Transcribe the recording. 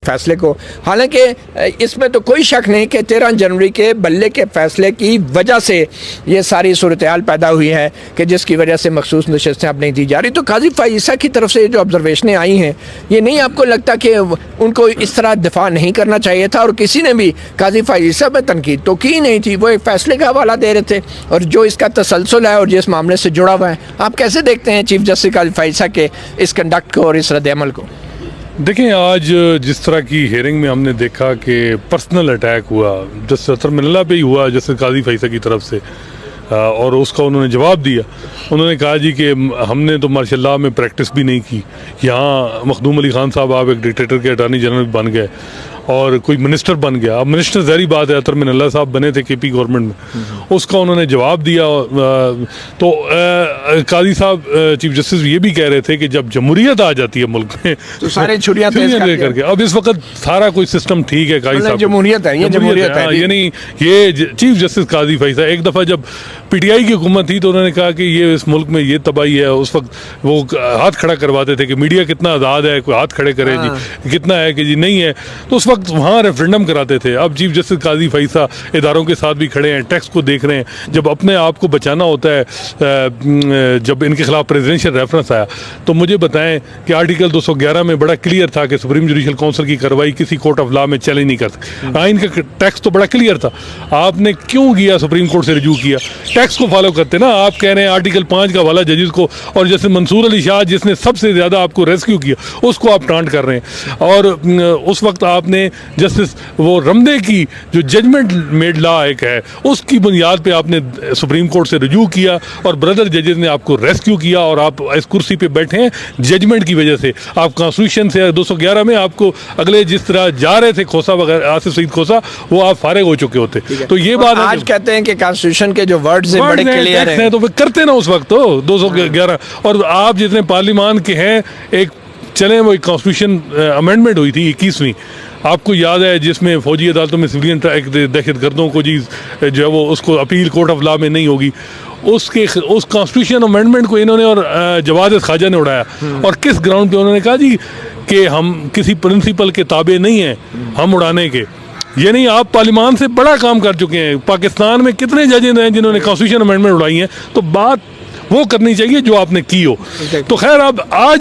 فیصلے کو. حالانکہ اس میں تو کوئی شک نہیں کہ 13 جنوری کے بلے کے فیصلے کی وجہ سے یہ ساری صورتحال پیدا ہوئی ہے کہ جس کی وجہ سے مخصوص نشستیں اب نہیں دی جا رہی. تو قاضی فائز عیسیٰ کی طرف سے جو آبزرویشنیں آئی ہیں، یہ نہیں آپ کو لگتا کہ ان کو اس طرح دفاع نہیں کرنا چاہیے تھا؟ اور کسی نے بھی قاضی فائز عیسیٰ پہ تنقید تو کی نہیں تھی، وہ ایک فیصلے کا حوالہ دے رہے تھے اور جو اس کا تسلسل ہے اور جس معاملے سے جڑا ہوا ہے. آپ کیسے دیکھتے ہیں چیف جسٹس قاضی فائز عیسیٰ کے اس کنڈکٹ کو اور اس رد عمل کو؟ دیکھیں، آج جس طرح کی ہیئرنگ میں ہم نے دیکھا کہ پرسنل اٹیک ہوا جسٹس اطہر من اللہ پہ ہی ہوا، جسٹس قاضی فائز عیسیٰ کی طرف سے، اور اس کا انہوں نے جواب دیا. انہوں نے کہا جی کہ ہم نے تو ماشاء اللہ میں پریکٹس بھی نہیں کی. یہاں مخدوم علی خان صاحب آپ ایک ڈکٹیٹر کے اٹارنی جنرل بن گئے اور کوئی منسٹر بن گیا. اب منسٹر ظاہری بات ہے، اطہر من اللہ صاحب بنے تھے کے پی گورنمنٹ میں، اس کا انہوں نے جواب دیا. تو قاضی صاحب چیف جسٹس یہ بھی کہہ رہے تھے کہ جب جمہوریت آ جاتی ہے ملک میں تو سارے چھریاں لے کر کے، اب اس وقت سارا کوئی سسٹم ٹھیک ہے. قاضی صاحب جمہوریت ہے، یہ جمہوریت ہے. یعنی یہ چیف جسٹس قاضی فائز عیسیٰ ایک دفعہ جب پی ٹی آئی کی حکومت تھی تو انہوں نے کہا کہ یہ اس ملک میں یہ تباہی ہے. اس وقت وہ ہاتھ کھڑا کرواتے تھے کہ میڈیا کتنا آزاد ہے، کوئی ہاتھ کھڑے کرے جی کتنا ہے کہ جی نہیں ہے. تو اس وقت وہاں ریفرینڈم کراتے تھے. اب چیف جسٹس قاضی فائز عیسیٰ اداروں کے ساتھ بھی کھڑے ہیں، ٹیکس کو دیکھ رہے ہیں. جب اپنے آپ کو بچانا ہوتا ہے، جب ان کے خلاف پریزیڈنشیل ریفرنس آیا تو مجھے بتائیں کہ آرٹیکل 211 میں بڑا کلیئر تھا کہ سپریم جوڈیشل کونسل کی کارروائی کسی کورٹ آف لا میں چیلنج نہیں کر سکتی. آئین کا ٹیکس تو بڑا کلیئر تھا. آپ نے کیوں کیا سپریم کورٹ سے رجوع کیا؟ ٹیکس کو فالو کرتے نا. آپ کہہ رہے ہیں آرٹیکل 5 کا حوالہ ججز کو، اور جیسے منصور علی شاہ جس نے سب سے زیادہ آپ کو ریسکیو کیا اس کو آپ ٹانٹ کر رہے ہیں. اور اس وقت آپ نے جسٹس وہ رمدے کی جو ججمنٹ میڈ لا ایک ہے اس کی بنیاد پہ آپ نے سپریم کورٹ سے رجوع کیا اور بردر ججز نے آپ کو ریسکیو کیا اور آپ اس کرسی پہ بیٹھے ہیں ججمنٹ کی وجہ سے. آپ کانسٹیٹیوشن سے 211 میں آپ کو اگلے جس طرح جا رہے تھے کھوسا وغیرہ، آصف سعید کھوسا، وہ آپ فارغ ہو چکے ہوتے. تو یہ بات آج کہتے ہیں کہ کانسٹیٹیوشن کے جو ورڈز ہیں بڑے کلیئر ہیں تو وہ کرتے نا اس وقت تو 211. اور آپ جتنے پارلیمان کے ہیں، ایک چلیں وہ ایک کانسٹیٹیوشن امینڈمنٹ ہوئی تھی 21ویں، آپ کو یاد ہے، جس میں فوجی عدالتوں میں سویلین دہشت گردوں کو جو ہے وہ اس کو اپیل کورٹ آف لا میں نہیں ہوگی. اس کانسٹیٹیوشن امینڈمنٹ کو انہوں نے اور جواد خواجہ نے اڑایا. اور کس گراؤنڈ پہ انہوں نے کہا جی کہ ہم کسی پرنسپل کے تابع نہیں ہیں ہم اڑانے کے. یعنی آپ پارلیمان سے بڑا کام کر چکے ہیں. پاکستان میں کتنے ججز ہیں جنہوں نے کانسٹیٹیوشن امینڈمنٹ اڑائی ہیں؟ تو بات وہ کرنی چاہیے جو آپ نے کی ہو. تو خیر اب آج